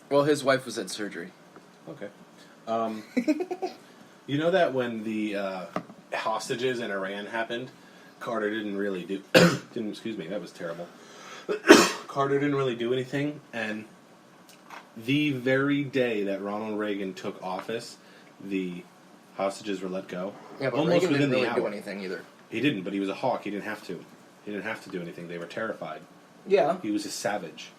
Well, his wife was at surgery. Okay. You know that when the hostages in Iran happened, Carter didn't really do... excuse me, that was terrible. Carter didn't really do anything, and the very day that Ronald Reagan took office, the hostages were let go. Yeah, but almost Reagan within didn't the really do hour. anything either. He didn't, but he was a hawk. He didn't have to. He didn't have to do anything. They were terrified. Yeah. He was a savage.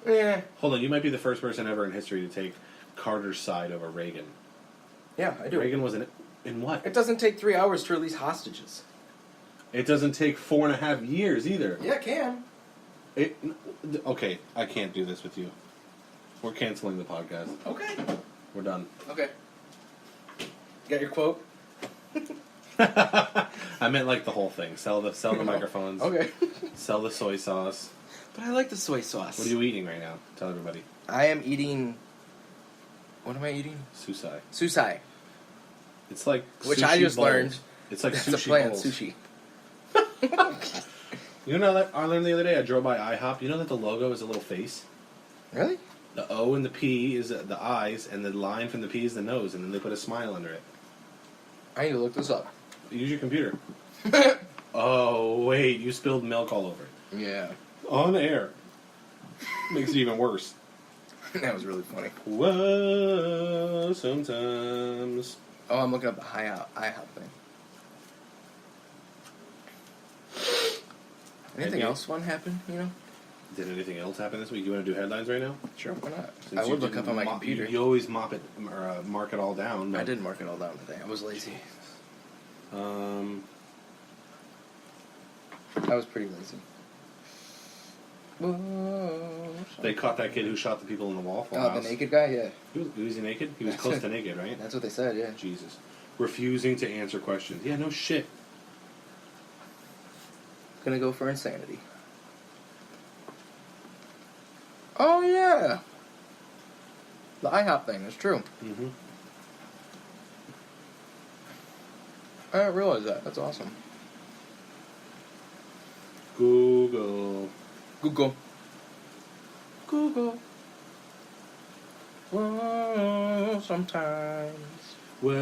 Yeah. Hold on, you might be the first person ever in history to take Carter's side over Reagan. Yeah, I do. Reagan was in what? It doesn't take 3 hours to release hostages. It doesn't take 4.5 years either. Yeah, it can. Okay, I can't do this with you. We're canceling the podcast. Okay. We're done. Okay. Got your quote? I meant like the whole thing. Sell the microphones. Okay. Sell the soy sauce. But I like the soy sauce. What are you eating right now? Tell everybody. I am eating... What am I eating? Susai. Susai. It's like Which sushi I just bowls. learned. It's like That's sushi a play on bowls. sushi. You know that I learned the other day? I drove by IHOP. You know that the logo is a little face? Really? The O and the P is the eyes, and the line from the P is the nose, and then they put a smile under it. I need to look this up. Use your computer. Oh, wait, you spilled milk all over it. Yeah. On air. Makes it even worse. That was really funny. Whoa, sometimes. Oh, I'm looking up the IHOP thing. Anything else fun happen, you know? Did anything else happen this week? You want to do headlines right now? Sure, why not? Since I you would look didn't up on my computer. You always mark it all down. I didn't mark it all down today. I was lazy. I was pretty lazy. Whoa, They caught that kid who shot the people in the Waffle the House. naked guy? Yeah. Was he naked? He was close to naked, right? That's what they said, yeah. Jesus. Refusing to answer questions. Yeah, no shit. Gonna go for insanity. Oh, yeah. The IHOP thing, that's true. Mm-hmm. I didn't realize that. That's awesome. Google. Google. Whoa, sometimes. Whoa.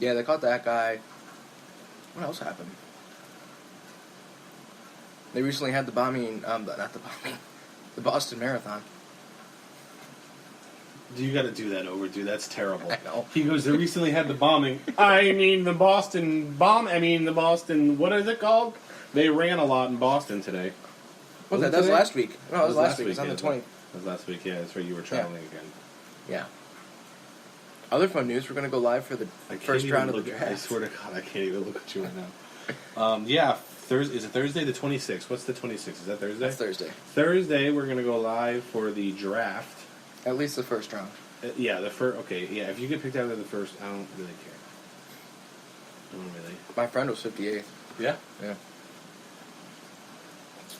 Yeah, they caught that guy. What else happened? They recently had the bombing, not the bombing, the Boston Marathon. You gotta do that over, dude. That's terrible. I know. He goes, they recently had the bombing. The Boston, what is it called? They ran a lot in Boston today. That was last week. No, it was last week. It was on the 20th. That was last week, yeah. That's right. You were traveling again. Yeah. Other fun news, we're going to go live for the first round of the draft. I swear to God, I can't even look at you right now. Yeah, is it Thursday the 26th? What's the 26th? Is that Thursday? That's Thursday. Thursday, we're going to go live for the draft. At least the first round. Yeah, the first. Okay, yeah. If you get picked out of the first, I don't really care. I don't really. My friend was 58th. Yeah. Yeah.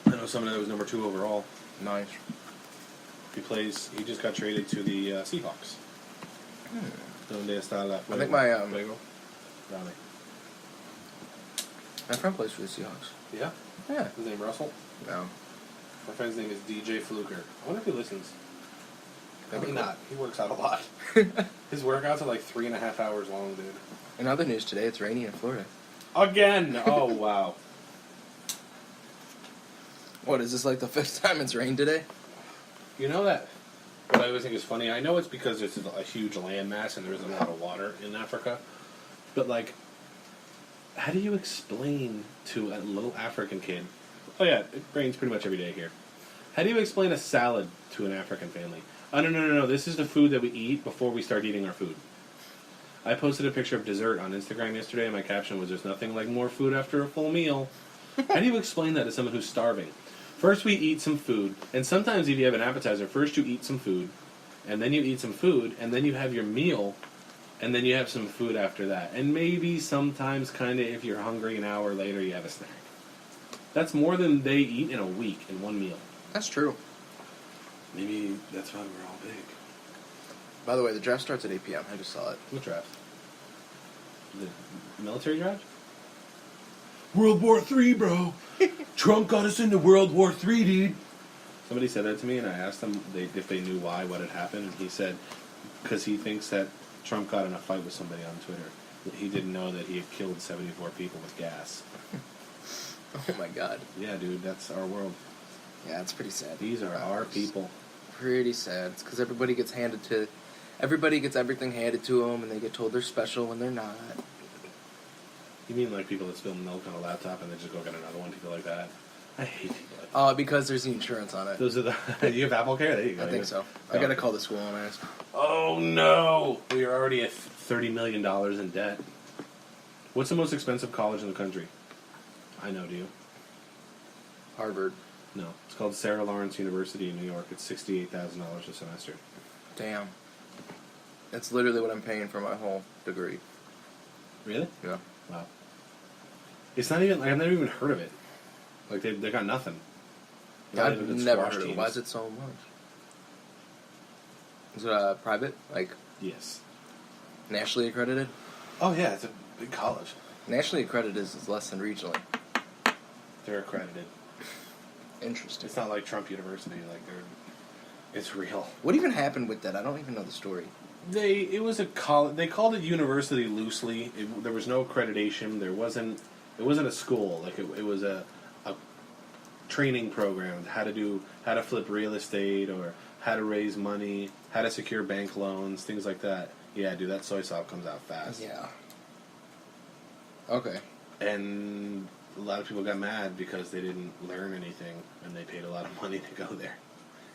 I know someone that was number 2 overall. Nice. He just got traded to the Seahawks. Donde está la fuego? I think my Fuego? Dale. my friend plays for the Seahawks. Yeah? Yeah. His name Russell? No. My friend's name is DJ Fluker. I wonder if he listens. Maybe Probably not. He works out a lot. His workouts are like 3.5 hours long, dude. In other news today, it's rainy in Florida. Again! Oh, wow. What, is this like the 5th time it's rained today? You know that? What I always think is funny, I know it's because it's a huge landmass and there's a lot of water in Africa, but like, how do you explain to a little African kid, oh yeah, it rains pretty much every day here. How do you explain a salad to an African family? Oh, no, this is the food that we eat before we start eating our food. I posted a picture of dessert on Instagram yesterday and my caption was, there's nothing like more food after a full meal. How do you explain that to someone who's starving? First we eat some food, and sometimes if you have an appetizer, first you eat some food, and then you eat some food, and then you have your meal, and then you have some food after that. And maybe sometimes, kind of, if you're hungry an hour later, you have a snack. That's more than they eat in a week in one meal. That's true. Maybe that's why we're all big. By the way, the draft starts at 8 p.m. I just saw it. What draft? The military draft? World War III, bro. Trump got us into World War III, dude. Somebody said that to me, and I asked them if they knew why, what had happened, and he said because he thinks that Trump got in a fight with somebody on Twitter. He didn't know that he had killed 74 people with gas. Oh my god. Yeah, dude, that's our world. Yeah, it's pretty sad. These are our people. Pretty sad. It's because everybody gets everything handed to them, and they get told they're special when they're not. You mean like people that spill milk on a laptop and they just go get another one? People like that. I hate people like that. Because there's the insurance on it. Those are the. You have Apple Care? There you go. I think so. I gotta call the school and ask. Oh no! We are already at $30 million in debt. What's the most expensive college in the country? I know, do you? Harvard. No. It's called Sarah Lawrence University in New York. It's $68,000 a semester. Damn. That's literally what I'm paying for my whole degree. Really? Yeah. Wow. It's not even, like, I've never even heard of it. Like, they got nothing. Not I've even good never squash heard of it. teams. Why is it so much? Is it private? Like, Yes. nationally accredited? Oh, yeah, it's a big college. Nationally accredited is less than regionally. They're accredited. Interesting. It's not like Trump University, like, it's real. What even happened with that? I don't even know the story. It was a college. They called it university loosely. There was no accreditation. It wasn't a school. Like it was a training program. How to flip real estate, or how to raise money, how to secure bank loans, things like that. Yeah, dude, that soy sauce comes out fast. Yeah. Okay. And a lot of people got mad because they didn't learn anything, and they paid a lot of money to go there.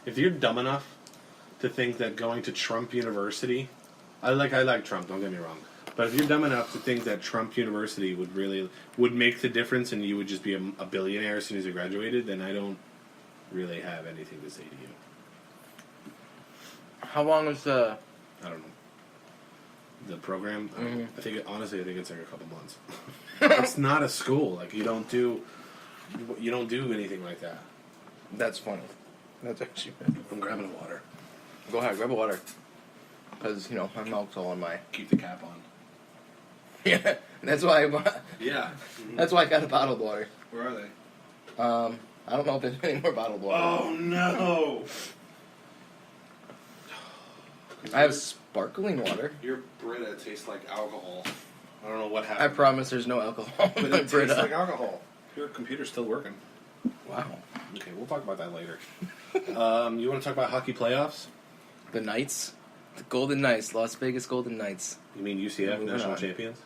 If you're dumb enough to think that going to Trump University, I like Trump, don't get me wrong, but if you're dumb enough to think that Trump University would make the difference and you would just be a billionaire as soon as you graduated, then I don't really have anything to say to you. How long was the... I don't know. The program, Mm-hmm. I think it's like a couple months. It's not a school. Like you don't do anything like that. That's funny. That's actually... I'm grabbing water. Go ahead, grab a water. Because, my milk's all on my... Keep the cap on. Yeah, that's why Yeah. that's why I got a bottled water. Where are they? I don't know if there's any more bottled water. Oh no! I have sparkling water. Your Brita tastes like alcohol. I don't know what I happened. promise there's no alcohol But in my it tastes Brita. like alcohol. Your computer's still working. Wow. Okay, we'll talk about that later. You want to talk about hockey playoffs? The Knights? The Golden Knights. Las Vegas Golden Knights. You mean UCF, Moving national on. champions?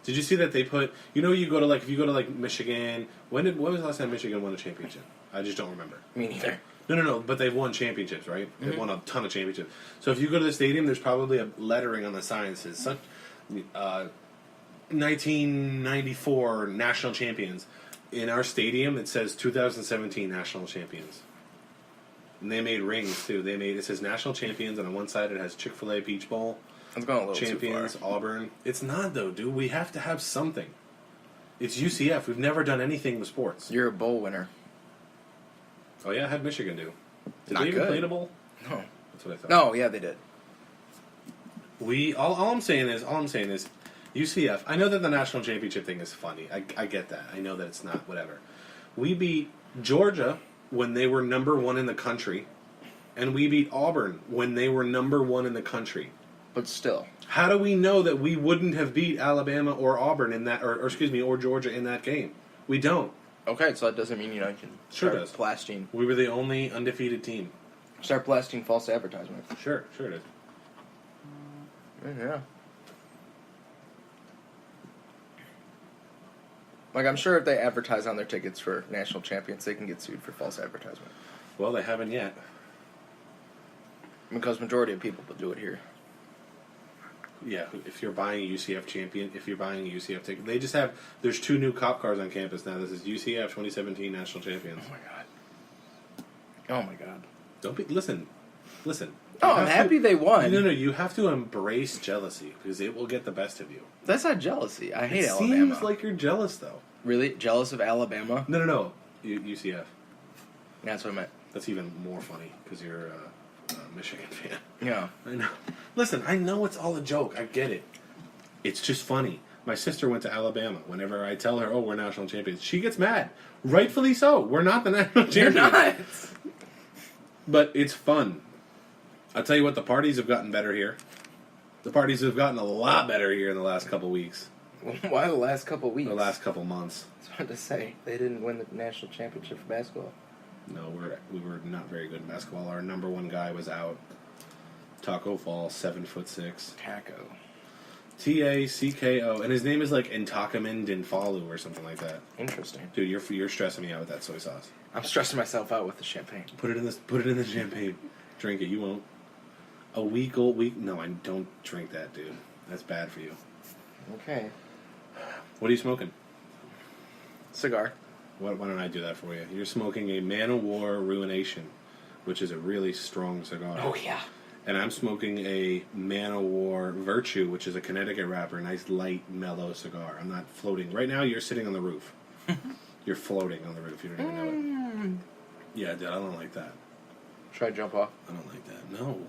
Did you see that they put? You go to if you go to Michigan. When was the last time Michigan won a championship? I just don't remember. Me neither. No. But they've won championships, right? They've won a ton of championships. So if you go to the stadium, there's probably a lettering on the sign that says 1994 national champions. In our stadium, it says 2017 national champions. And they made rings too. It says national champions, and on one side it has Chick-fil-A Peach Bowl. It's going a little Champions, too far. Auburn. It's not though, dude. We have to have something. It's UCF. We've never done anything with sports. You're a bowl winner. Oh yeah, how'd Michigan do? Did Not they even good. play in a bowl? No. That's what I thought. No, yeah, they did. All I'm saying is UCF. I know that the national championship thing is funny. I get that. I know that it's not whatever. We beat Georgia when they were number 1 in the country, and we beat Auburn when they were number 1 in the country. But still. How do we know that we wouldn't have beat Alabama or Auburn in that, or Georgia in that game? We don't. Okay, so that doesn't mean you can Sure start does. blasting. We were the only undefeated team. Start blasting false advertisement. Sure it is. Yeah. Like, I'm sure if they advertise on their tickets for national champions, they can get sued for false advertisement. Well, they haven't yet. Because majority of people will do it here. Yeah, if you're buying a UCF ticket, they just have. There's 2 new cop cars on campus now. This is UCF 2017 national champions. Oh my god. Don't be listen. Oh, You I'm have happy to- they won. No, you have to embrace jealousy because it will get the best of you. That's not jealousy. I hate It Alabama. seems like you're jealous though. Really? Jealous of Alabama? No. UCF. That's what I meant. That's even more funny because you're a Michigan fan. Yeah. I know. Listen, I know it's all a joke. I get it. It's just funny. My sister went to Alabama. Whenever I tell her, "Oh, we're national champions," she gets mad. Rightfully so. We're not the national You're champions. not. But it's fun. I'll tell you what, the parties have gotten better here. The parties have gotten a lot better here in the last couple weeks. Why the last couple weeks? The last couple months. I was about to say, they didn't win the national championship for basketball. No, we were not very good in basketball. Our number one guy was out. Taco Fall, 7'6". Taco. Tacko, and his name is like Intakamin Dinfalu or something like that. Interesting. Dude, you're stressing me out with that soy sauce. I'm stressing myself out with the champagne. Put it in the champagne. Drink it. You won't. A week old week. No, I don't drink that, dude. That's bad for you. Okay. What are you smoking? Cigar. Why don't I do that for you? You're smoking a Man of War Ruination, which is a really strong cigar. Oh, yeah. And I'm smoking a Man of War Virtue, which is a Connecticut wrapper, nice light, mellow cigar. I'm not floating. Right now, you're sitting on the roof. You're floating on the roof. You don't even know it. Yeah, dude, I don't like that. Should I jump off? I don't like that. No.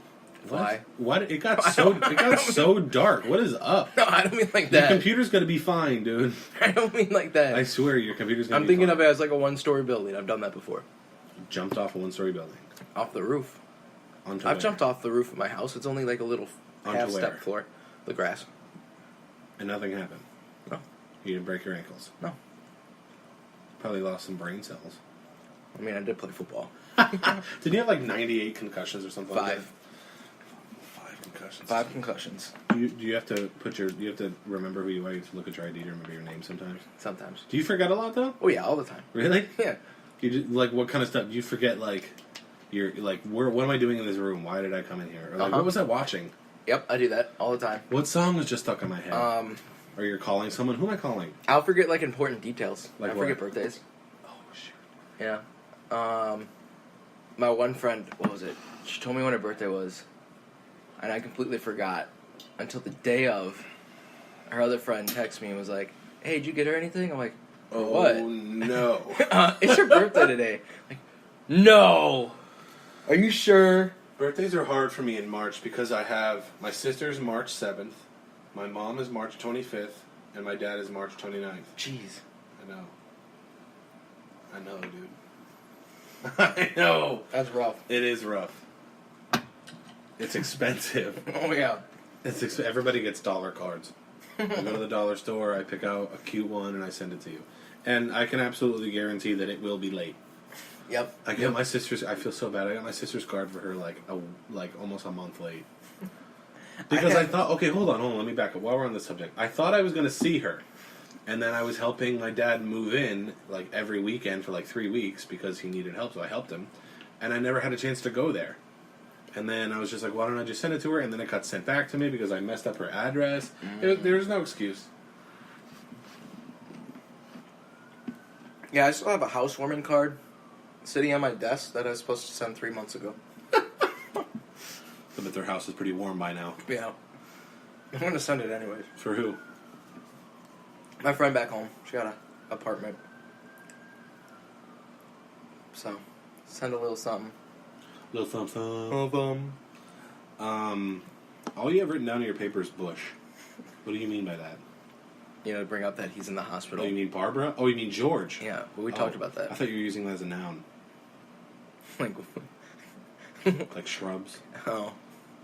Why? What? It got so dark. What is up? No, I don't mean like Your that. computer's gonna be fine, dude. I don't mean like that. I swear, your computer's gonna I'm be thinking fine. of it as like a one-story building. I've done that before. Jumped off a one-story building. Off the roof. Onto I've where? jumped off the roof of my house. It's only like a little Onto half-step where? floor. The grass. And nothing happened. No. You didn't break your ankles. No. Probably lost some brain cells. I mean, I did play football. Didn't you have like 98 concussions or something like that? 5. 5 concussions. 5 concussions. Do you have to you have to remember who you are? You have to look at your ID to remember your name sometimes? Sometimes. Do you forget a lot though? Oh, yeah, all the time. Really? Yeah. You just, like, what kind of stuff? Do you forget, like, you're like, what am I doing in this room? Why did I come in here? Or, like, what was I watching? Yep, I do that all the time. What song was just stuck in my head? Or you're calling someone? Who am I calling? I'll forget, like, important details. Like I what? forget birthdays. Oh, shit. Yeah. My one friend, what was it? She told me when her birthday was, and I completely forgot until the day of. Her other friend texted me and was like, "Hey, did you get her anything?" I'm like, Oh, "What? no. It's your birthday today." Like, no. Are you sure? Birthdays are hard for me in March because I have my sister's March 7th, my mom is March 25th, and my dad is March 29th. Jeez. I know, dude. I know. That's rough. It is rough. It's expensive. Oh, yeah. Everybody gets dollar cards. I go to the dollar store, I pick out a cute one, and I send it to you. And I can absolutely guarantee that it will be late. Yep. I got my sister's. I feel so bad. I got my sister's card for her like almost a month late. Because I thought, okay, hold on, let me back up. While we're on this subject, I thought I was going to see her, and then I was helping my dad move in like every weekend for like 3 weeks because he needed help, so I helped him, and I never had a chance to go there. And then I was just like, why don't I just send it to her? And then it got sent back to me because I messed up her address. There's no excuse. Yeah, I still have a housewarming card sitting on my desk that I was supposed to send 3 months ago. But their house is pretty warm by now. Yeah. I'm going to send it anyways. For who? My friend back home. She got an apartment. So, send a little something. Little thumbs up. Of All you have written down in your paper is Bush. What do you mean by that? You know, to bring up that he's in the hospital. Oh, you mean Barbara? Oh, you mean George? Yeah, but we talked about that. I thought you were using that as a noun. Like, Like shrubs. oh,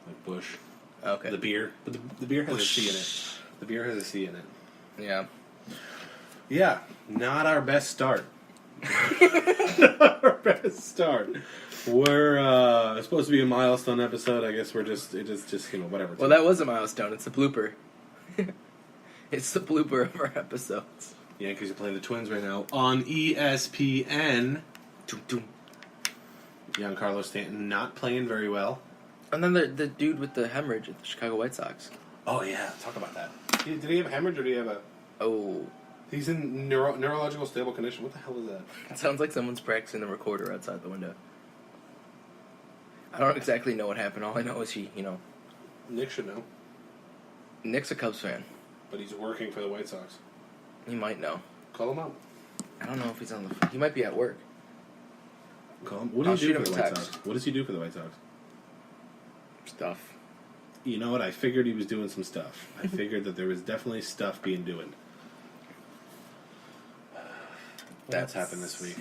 Like Bush. okay. The beer. But the beer has Bush. a C in it. The beer has a C in it. Yeah. Yeah, not our best start. Not our best start. We're it's supposed to be a milestone episode. I guess it is just whatever. Well, that was a milestone. It's a blooper. It's the blooper of our episodes. Yankees are playing the Twins right now on ESPN. Doom, doom. Giancarlo Stanton not playing very well. And then the dude with the hemorrhage at the Chicago White Sox. Oh yeah, talk about that. Did he have a hemorrhage or did he have a? Oh, He's in neurological stable condition. What the hell is that? it sounds like someone's practicing the recorder outside the window. I don't exactly know what happened. All I know is Nick should know, Nick's a Cubs fan. but he's working for the White Sox. He might know. Call him up. I don't know if he's on the... He might be at work. Call him. What do I'll you do shoot for him the a White text. Sox? What does he do for the White Sox? Stuff. You know what? I figured he was doing some stuff. I figured that there was definitely stuff being doing. That's happened this week.